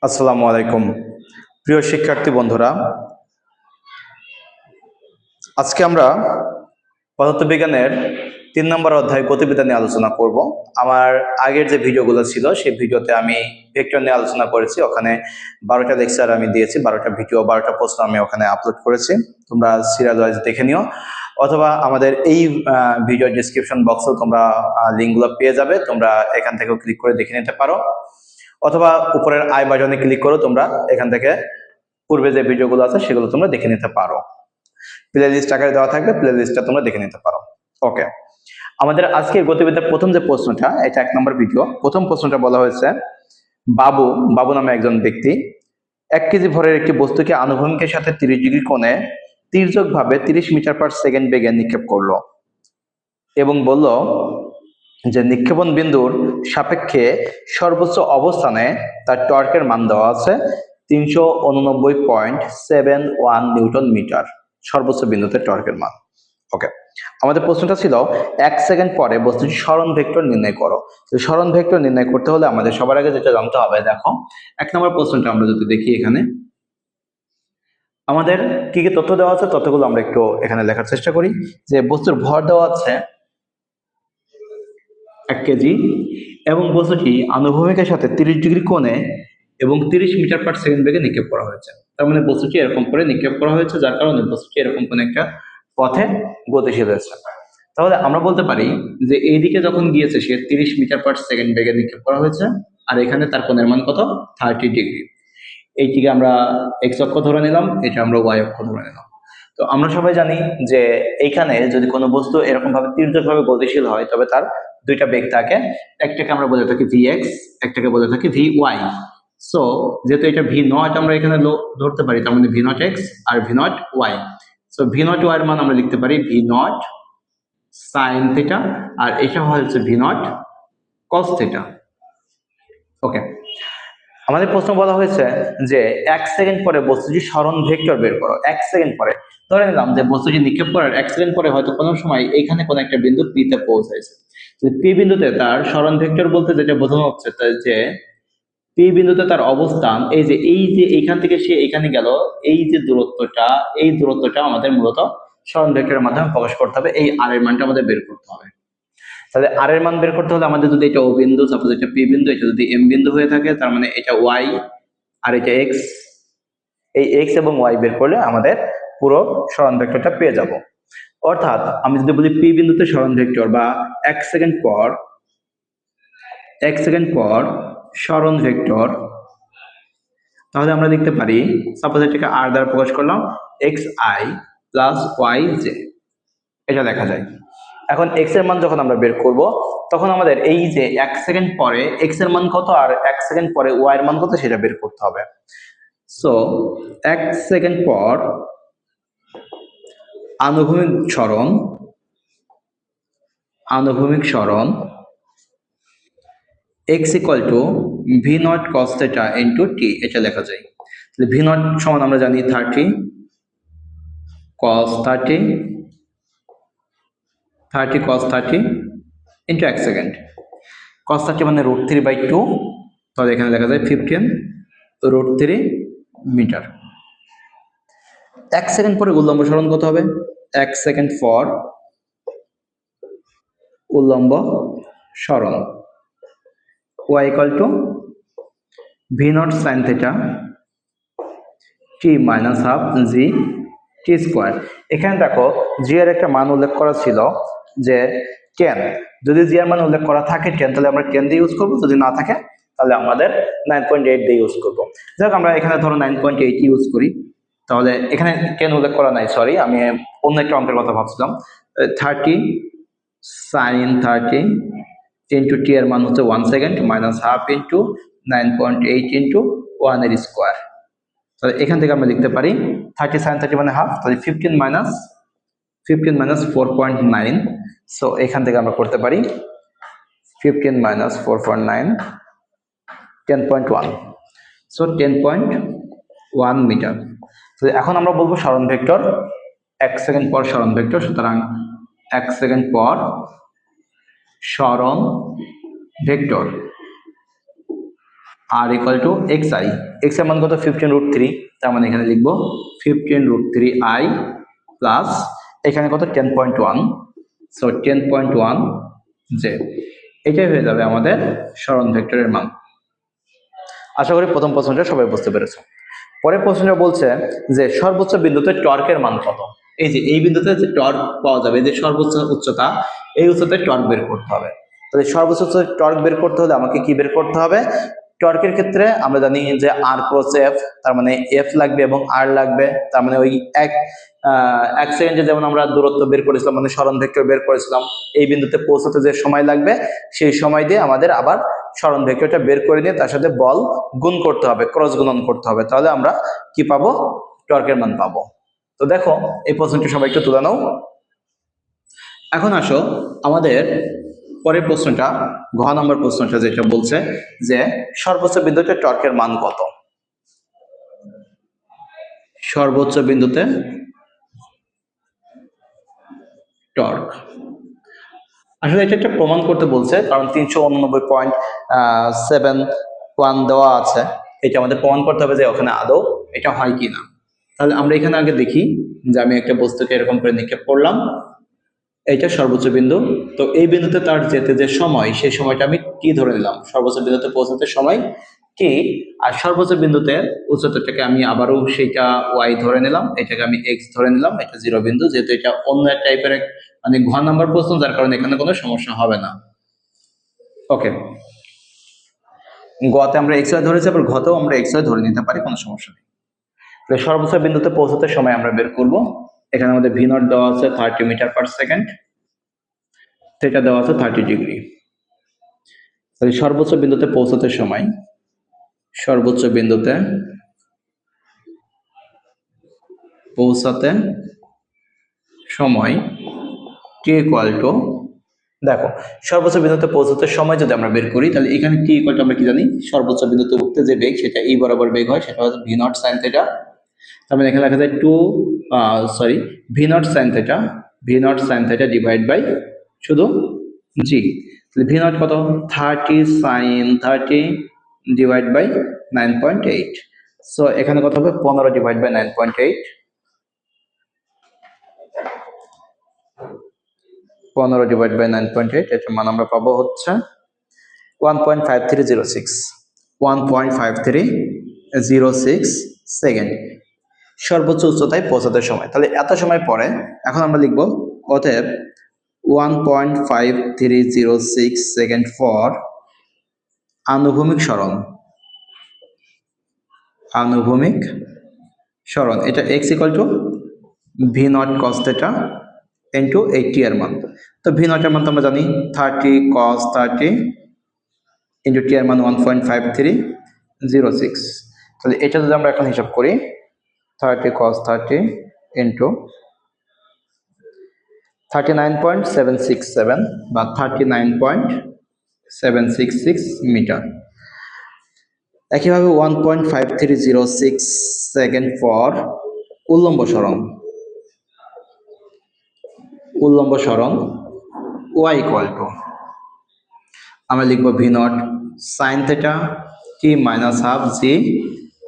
আসসালামু আলাইকুম প্রিয় শিক্ষার্থী বন্ধুরা, আজকে আমরা পদার্থবিজ্ঞানের 3 নম্বর অধ্যায় গতিবিদ্যা নিয়ে আলোচনা করব। আমার আগের যে ভিডিওগুলো ছিল সেই ভিডিওতে আমি ভেক্টর নিয়ে আলোচনা করেছি। ওখানে 12টা লেকচার আমি দিয়েছি, 12টা ভিডিও, 12টা প্রশ্ন আমি ওখানে আপলোড করেছি। তোমরা সিরিয়াল ওয়াইজ দেখে নিও, অথবা আমাদের এই ভিডিও ডিসক্রিপশন বক্সেও তোমরা লিঙ্কগুলো পেয়ে যাবে। তোমরা এখান থেকেও ক্লিক করে দেখে নিতে পারো, অথবা উপরের আই বাটনে ক্লিক করো, তোমরা এখান থেকে পূর্বে যে ভিডিওগুলো আছে সেগুলো তোমরা দেখে নিতে পারো। প্লে লিস্ট আকারে দেওয়া থাকবে, প্লে লিস্টটা তোমরা দেখে নিতে পারো। ওকে, আমাদের আজকের গতিবিদ্যার প্রথম যে প্রশ্নটা, এটা 1 নম্বর ভিডিও। প্রথম প্রশ্নটা বলা হয়েছে, বাবু বাবু নামে একজন ব্যক্তি 1 কেজি ভরের একটি বস্তুকে আনুভূমিকের সাথে 30 ডিগ্রি কোণে তির্যক ভাবে 30 মিটার পার সেকেন্ড বেগে নিক্ষেপ করলো এবং বলল যে নিক্ষেপণ বিন্দুর সাপেক্ষে সর্বোচ্চ অবস্থানে তার টর্কের মান দেওয়া আছে 389.71 নিউটন মিটার, সর্বোচ্চ বিন্দুতে টর্কের মান। ওকে, আমাদের প্রশ্নটা ছিল 1 সেকেন্ড পরে বস্তুটির সরণ ভেক্টর নির্ণয় করো। তো সরণ ভেক্টর নির্ণয় করতে হলে আমাদের সবার আগে যেটা জানতে হবে, দেখো 1 নম্বর প্রশ্নটা আমরা যদি দেখি, এখানে আমাদের কি কি তথ্য দেওয়া আছে, তথ্যগুলো আমরা একটু এখানে লেখার চেষ্টা করি। যে বস্তুর ভর দেওয়া আছে 1 কেজি এবং বস্তুটি আনুভূমিকের সাথে 30 ডিগ্রি কোণে এবং 30 মিটার পার সেকেন্ড বেগে নিক্ষেপ করা হয়েছে। তার মানে বস্তুটি এরকম করে নিক্ষেপ করা হয়েছে, যার কারণে বস্তুটি এরকম কোন একটা পথে গতিশীল হয়েছে। তাহলে আমরা বলতে পারি যে এইদিকে যখন গিয়েছে সে 30 মিটার পার সেকেন্ড বেগে নিক্ষেপ করা হয়েছে, আর এখানে তার কোণের মান কত, 30 ডিগ্রি। এইটিকে আমরা এক্স অক্ষ ধরে নিলাম, এটা আমরা ওয়াই অক্ষ ধরে নিলাম। তো আমরা সবাই জানি যে এইখানে যদি কোনো বস্তু এরকম ভাবে তির্যকভাবে গতিশীল হয়, তবে তার দুইটা বেগ থাকে। একটাকে আমরা বলে থাকি ভি এক্স, একটাকে বলে থাকি ভি ওয়াই। সো যেহেতু এটা ভি নট আমরা এখানে ধরতে পারি, তার মানে ভি নট এক্স আর v not y. So v not y এর মান আমরা লিখতে পারি ভি নট সাইন থিটা, আর এটা হচ্ছে v not cos theta. Okay, আমাদের প্রশ্ন বলা হয়েছে যে 1 সেকেন্ড পরে বস্তুটির সরণ ভেক্টর বের করো। 1 সেকেন্ড পরে ধরে নিলাম যে বস্তুটি নিক্ষেপ করার 1 সেকেন্ড পরে হয়তো কোনো সময় এখানে কোনো একটা বিন্দু পি তে পৌঁছাইছে। পি বিন্দুতে তার সরণ ভেক্টর বলতে যেটা বোঝানো হচ্ছে যে পি বিন্দুতে তার অবস্থান, এই যে এইখান থেকে সে এখানে গেল, এই যে দূরত্বটা, এই দূরত্বটা আমাদের মূলত সরণ ভেক্টরের মাধ্যমে প্রকাশ করতে হবে। এই আর এর মানটা আমাদের বের করতে হবে। তাহলে আর এর মান বের করতে হলে আমাদের যদি এটা ও বিন্দু, সাপোজ এটা পি বিন্দু, এটা যদি এম বিন্দু হয়ে থাকে, তার মানে এটা ওয়াই আর এটা এক্স। এই এক্স এবং ওয়াই বের করলে আমাদের পুরো সরণ ভেক্টরটা পেয়ে যাব। অর্থাৎ আমি যদি বলি পি বিন্দুতে সরণ ভেক্টর বা 1 সেকেন্ড পর সরণ ভেক্টর, তাহলে আমরা লিখতে পারি, সাপোজ এটাকে আর দ্বারা প্রকাশ করলাম, x i plus y j, এটা লেখা যায়। এখন এক্স এর মান যখন আমরা বের করব, তখন আমাদের এই যে 1 সেকেন্ড পরে এক্স এর মান কত আর 1 সেকেন্ড পরে ওয়াই এর মান কত সেটা বের করতে হবে। সো 1 সেকেন্ড পর আনুভূমিক সরণ x equal to V not cos theta into T, এটা লেখা যায়। ভি নট সমান আমরা জানি 30 cos 30 cos 30 into 1 second. cos 30 মানে √3/2, তাহলে এখানে লেখা যায় 15 √3 মিটার। 1 সেকেন্ড পরে উল্লম্ব সরণ কত হবে? 1 সেকেন্ড পর উল্লম্ব সরণ y equal to V not sine theta T minus half G T square. এখানে দেখো জি এর একটা মান উল্লেখ করা ছিল যে 10। যদি জি এর মান উল্লেখ করা থাকে 10, তাহলে আমরা 10 দিয়ে ইউজ করবো। যদি না থাকে তাহলে আমাদের 9.8 দিয়ে ইউজ করবো। যাই হোক, আমরা এখানে ধরো 9.8 ইউজ করি। তাহলে এখানে 10 উল্লেখ করা নাই, সরি, আমি অন্য একটা অঙ্কের কথা ভাবছিলাম। 30 সাইন 30 ইন্টু টি এর মান হচ্ছে 1 second minus half into 9.8 into 1 এর স্কোয়ার। তাহলে এখান থেকে আমরা লিখতে পারি 30 সাইন 30 মানে হাফ, তাহলে 15 মাইনাস 4.9। সো এখান থেকে আমরা করতে পারি 15 মাইনাস 4.9 10.1, সো 10.1 মিটার। তো এখন আমরা বলবো সরণ ভেক্টর 1 সেকেন্ড পর সরণ ভেক্টর। সুতরাং 1 সেকেন্ড পর সরণ vector r equal to x i, x এর মান কত 15√3, তার মানে এখানে লিখবো 15√3i প্লাস এখানে কত 10.1, সো 10.1 জে, এটাই হয়ে যাবে আমাদের সরণ ভেক্টরের মান। আশা করি প্রথম প্রশ্নটা সবাই বুঝতে পেরেছো। পরের প্রশ্নটা বলছে যে সর্বোচ্চ বিন্দুতে টর্কের মান কত। এই যে এই বিন্দুতে যে টর্ক পাওয়া যাবে, যে সর্বোচ্চ উচ্চতা, এই উচ্চতায় টর্ক বের করতে হবে। তাহলে সর্বোচ্চ টর্ক বের করতে হলে আমাকে কি বের করতে হবে? টর্কের ক্ষেত্রে আমরা জানি যে আর ক্রস এফ, তার মানে এফ লাগবে এবং আর লাগবে, তার মানে ওই এক সেকেন্ডে যেমন আমরা দূরত্ব বের করেছিলাম, মানে সরণ ভেক্টর বের করেছিলাম, এই বিন্দুতে পৌঁছাতে যে সময় লাগবে সেই সময় দিয়ে আমাদের আবার সরণ ভেক্টরটা বের করে নিয়ে তার সাথে বল গুণ করতে হবে, ক্রস গুণন করতে হবে, তাহলে আমরা কি পাবো? টর্কের মান পাবো। তো দেখো এই প্রশ্নটি সবাই একটু তুলে নাও। এখন আসো আমাদের পরের প্রশ্নটা, ঘ নম্বর প্রশ্নটা, যেটা বলছে যে সর্বোচ্চ বিন্দুতে টর্কের মান কত। সর্বোচ্চ বিন্দুতে টর্ক, আসলে এটা একটা প্রমাণ করতে বলছে, কারণ 389.71 দেওয়া আছে, এটা আমাদের প্রমাণ করতে হবে যে ওখানে আদৌ এটা হয় কিনা। তাহলে আমরা এখানে আগে দেখি যে আমি একটা বস্তুকে এরকম করে নিক্ষেপ করলাম, এইটা সর্বোচ্চ বিন্দু। তো এই বিন্দুতে তার যেতে যে সময়, সেই সময়টা আমি কি ধরে নিলাম? সর্বোচ্চ বিন্দুতে পৌঁছাতে সময় কি, আর সর্বোচ্চ বিন্দুতে উচ্চতাটাকে আমি আবারও সেইটা ওয়াই ধরে নিলাম, এটাকে আমি এক্স ধরে নিলাম, এটা জিরো বিন্দু, যেহেতু এটা অন্য এক টাইপের মানে ঘ নাম্বার প্রশ্ন, যার কারণে এখানে কোনো সমস্যা হবে না। ওকে, গতে আমরা এক্স ওয়াই ধরেছি, আবার ঘতেও আমরা এক্স ওয়াই ধরে নিতে পারি, কোনো সমস্যা নেই। তাহলে সর্বোচ্চ বিন্দুতে পৌঁছাতে সময় আমরা বের করব। এখানে আমাদের ভি নট দেওয়া আছে 30 মিটার পার সেকেন্ড, থিটা দেওয়া আছে 30 ডিগ্রি। তাহলে সর্বোচ্চ বিন্দুতে পৌঁছাতে সময়, সর্বোচ্চ বিন্দুতে পৌঁছাতে সময় টি ইকুয়াল টু, দেখো সর্বোচ্চ বিন্দুতে পৌঁছাতে সময় যদি আমরা বের করি, তাহলে এখানে টি ইকুয়াল টু আমরা কি জানি? সর্বোচ্চ বিন্দুতে উঠতে যে বেগ, সেটা এই বরাবর বেগ হয়, সেটা হচ্ছে ভি নট সাইন থিটা। তার মানে এখানে লেখা যায় v not sine theta, v not sine theta divide by শুধু জি। তাহলে ভি নট কত? 30 সাইন 30 ডিভাইড বাই 9.8। সো এখানে কত হবে? 15 ডিভাইড বাই 9.8, 15 ডিভাইড বাই 9.8, এটার মান আমরা পাবো হচ্ছে 1.5306, 1.5306 সেকেন্ড সর্বোচ্চ উচ্চতায় পৌঁছাতে সময়। তাহলে এত সময় পরে এখন আমরা লিখবো অতএব 1.5306 সেকেন্ড ফর আনুভূমিক সরণ, আনুভূমিক সরণ, এটা x equal to V not cos theta into 80 এর মান। তো ভি নট এর মান তো আমরা জানি 30 cos 30 ইন্টু টি এর মান 1.5306। তাহলে এটা যদি আমরা এখন হিসাব করি, 30 cos 30 ইন্টু 39.767 বা 39.766 মিটার। একইভাবে 1.5306 সেকেন্ড ফর উল্লম্ব সরণ, উল্লম্ব সরণ y ইকুয়াল টু আমরা লিখবো V not sine theta T minus half G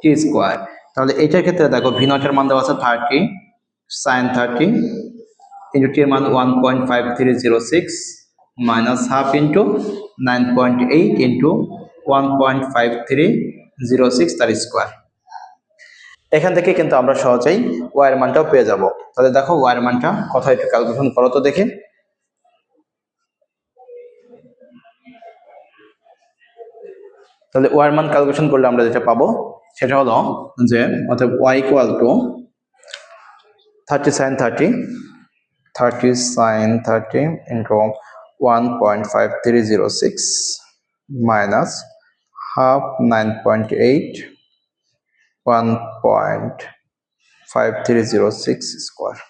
T square. তাহলে এটার ক্ষেত্রে দেখো ভি নটের মান দেওয়া আছে 30 সাইন 30 ইন্টু টি এর মান 1.5306 মাইনাস হাফ ইন্টু 9.8 ইন্টু 1.5306 তার স্কোয়ার। এখান থেকে কিন্তু আমরা সহজেই ওয়াই এর মানটাও পেয়ে যাব। তাহলে দেখো ওয়াই এর মানটা কোথায়, একটু ক্যালকুলেশন করো তো দেখি। তাহলে ওয়াই এর মান ক্যালকুলেশন করলে আমরা যেটা পাবো সেটা হলো যে অর্থাৎ Y equal to 30 sin 30, 30 sin 30 into 1.5306 minus half 9.8, 1.5306 square,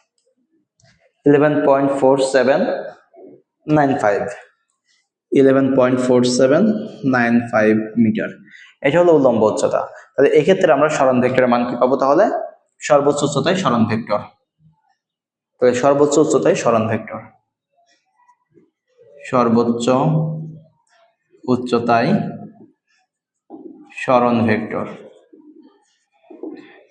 11.4795, 11.4795 metre. এটা হলো উল্লম্ব উচ্চতা। তাহলে এক্ষেত্রে আমরা সরণ ভেক্টরের মান কি পাবো? তাহলে সর্বোচ্চ উচ্চতায় সরণ ভেক্টর, তাহলে সর্বোচ্চ উচ্চতায় সরণ ভেক্টর, সর্বোচ্চ উচ্চতায় সরণ ভেক্টর।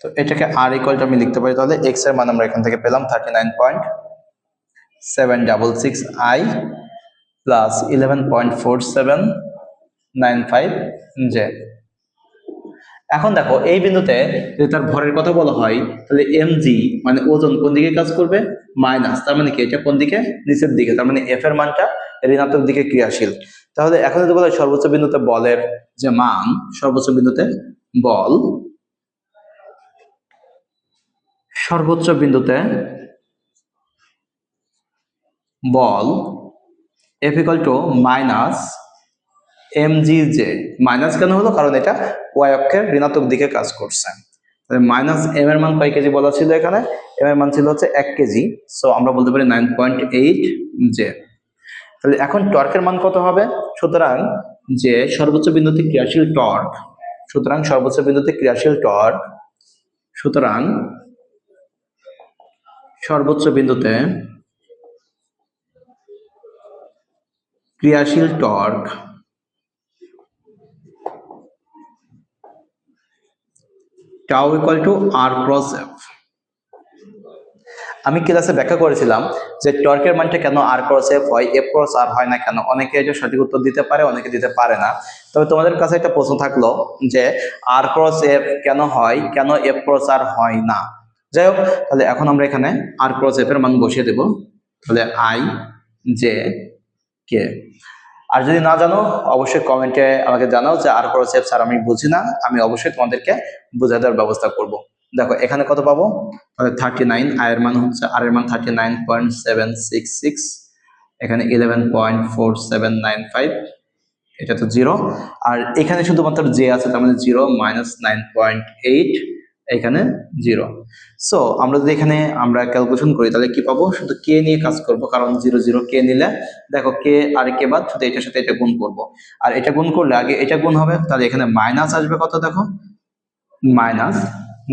তো এটাকে আর ইকুয়াল টু আমি লিখতে পারি, তাহলে এক্স এর মান আমরা এখান থেকে পেলাম 39.766 আই প্লাস 11.4795 জে। এখন দেখো এই বিন্দুতে যদি তার ভরের কথা বলা হয়, তাহলে mg মানে ওজন কোন দিকে কাজ করবে, মাইনাস, তার মানে কি এটা কোন দিকে, নিচের দিকে, তার মানে f এর মানটা ঋণাত্মক দিকে ক্রিয়াশীল। তাহলে এখন যদি বলা হয় সর্বোচ্চ বিন্দুতে বলের যে মান, সর্বোচ্চ বিন্দুতে বল, সর্বোচ্চ বিন্দুতে বল F equal to minus mgj। Minus কেন হলো, কারণ এটা y অক্ষের ঋণাত্মক দিকে কাজ করছে। তাহলে মাইনাস m এর মান কয় কেজি বলা ছিল, এখানে m এর মান ছিল হচ্ছে 1 কেজি, সো আমরা বলতে পারি 9.8 j। তাহলে এখন টর্কের মান কত হবে, সুতরাং যে সর্বোচ্চ বিন্দুতে ক্রিয়াশীল টর্ক, সুতরাং সর্বোচ্চ বিন্দুতে ক্রিয়াশীল টর্ক, সুতরাং সর্বোচ্চ বিন্দুতে ক্রিয়াশীল torque tau equal to R cross F. আমি ক্লাসে ব্যাখ্যা করেছিলাম যে টর্কের মানটা কেন আর ক্রস এফ হয়, এফ ক্রস আর হয় না কেন। অনেকে এটা সঠিক উত্তর দিতে পারে, অনেকে দিতে পারে না। তবে তোমাদের কাছে একটা প্রশ্ন থাকলো যে আর ক্রস এফ কেন হয়, কেন এফ ক্রস আর হয় না। যাই হোক, তাহলে এখন আমরা এখানে আর ক্রস এফ এর মান বসিয়ে দেব। তাহলে আই জে কে। আর যদি না জানো অবশ্যই কমেন্টে আমাকে জানাও যে আর ক্রস এফ স্যার আমি বুঝি না, আমি অবশ্যই তোমাদেরকে বোঝাতে দেওয়ার ব্যবস্থা করব। দেখো এখানে কত পাবো, 39, আয়ের মান হচ্ছে, আর এর মান 39.766, এখানে 11.4795, এটা তো 0, আর এখানে শুধুমাত্র জে আছে, তার মানে 0 মাইনাস 9.8, এখানে 0। সো আমরা যদি এখানে আমরা ক্যালকুলেশন করি তাহলে কি পাবো, শুধু কে নিয়ে কাজ করব, কারণ 0 0 কে নিলে দেখো কে আর কে বাদ, শুধু এটার সাথে এটা গুণ করব, আর এটা গুণ করলে আগে এটা গুণ হবে, তাহলে এখানে মাইনাস আসবে কত, দেখো মাইনাস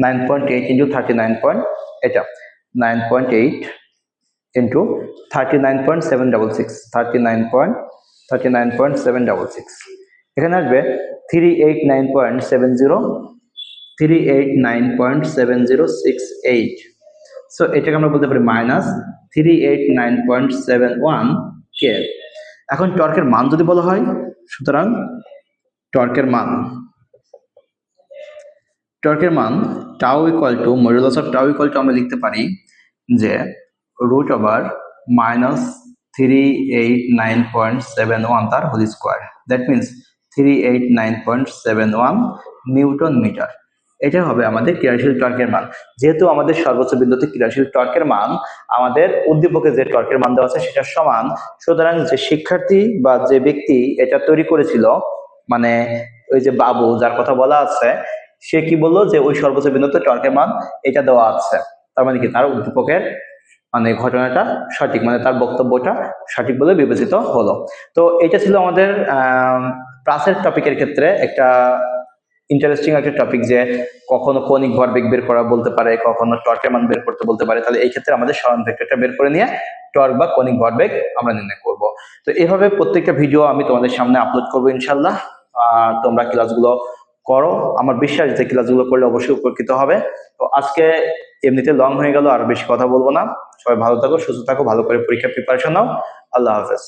9.8 ইন্টু 39. এটা 9.8 ইন্টু 39.766, 39.766, এখানে আসবে 389.70, 389.7068। সো এটাকে আমরা বলতে পারি মাইনাস 389.71 কে। এখন টর্কের মান যদি বলা হয়, সুতরাং টর্কের মান tau equal to modulus of tau equal to আমরা লিখতে পারি যে রুট ওভার মাইনাস 389.71 তার whole square, that means 389.71 newton metre. এটা হবে আমাদের ক্রিয়াশীল টর্কের মান। যেহেতু আমাদের সর্বোচ্চ বিন্দুতে ক্রিয়াশীল টর্কের মান আমাদের উদ্দীপকে যে টর্কের মান দেওয়া আছে সেটার সমান, সুতরাং যে শিক্ষার্থী বা যে ব্যক্তি এটা তৈরি করেছিল, মানে ওই যে বাবু যার কথা বলা আছে, সে কি বললো যে ওই সর্বোচ্চ বিন্দুতে টর্কের মান এটা দেওয়া আছে, তার মানে কি তার উদ্দীপকের মানে ঘটনাটা সঠিক, মানে তার বক্তব্যটা সঠিক বলে বিবেচিত হলো। তো এটা ছিল আমাদের প্লাসের টপিকের ক্ষেত্রে একটা ইন্টারেস্টিং একটা টপিক, যে কখনো কৌণিক ভরবেগ বের করা বলতে পারে, কখনো টর্কের মান বের করতে বলতে পারে। তাহলে এই ক্ষেত্রে আমাদের সরণ ভেক্টরটা বের করে নিয়ে টর্ক বা কৌণিক ভরবেগ আমরা নির্ণয় করব। তো এভাবে প্রত্যেকটা ভিডিও আমি তোমাদের সামনে আপলোড করবো ইনশাল্লাহ। আর তোমরা ক্লাসগুলো করো, আমার বিশ্বাস যে ক্লাসগুলো করলে অবশ্যই উপকৃত হবে। তো আজকে এমনিতে লং হয়ে গেল, আর বেশি কথা বলবো না। সবাই ভালো থাকো, সুস্থ থাকো, ভালো করে পরীক্ষার প্রিপারেশন নাও। আল্লাহ হাফেজ।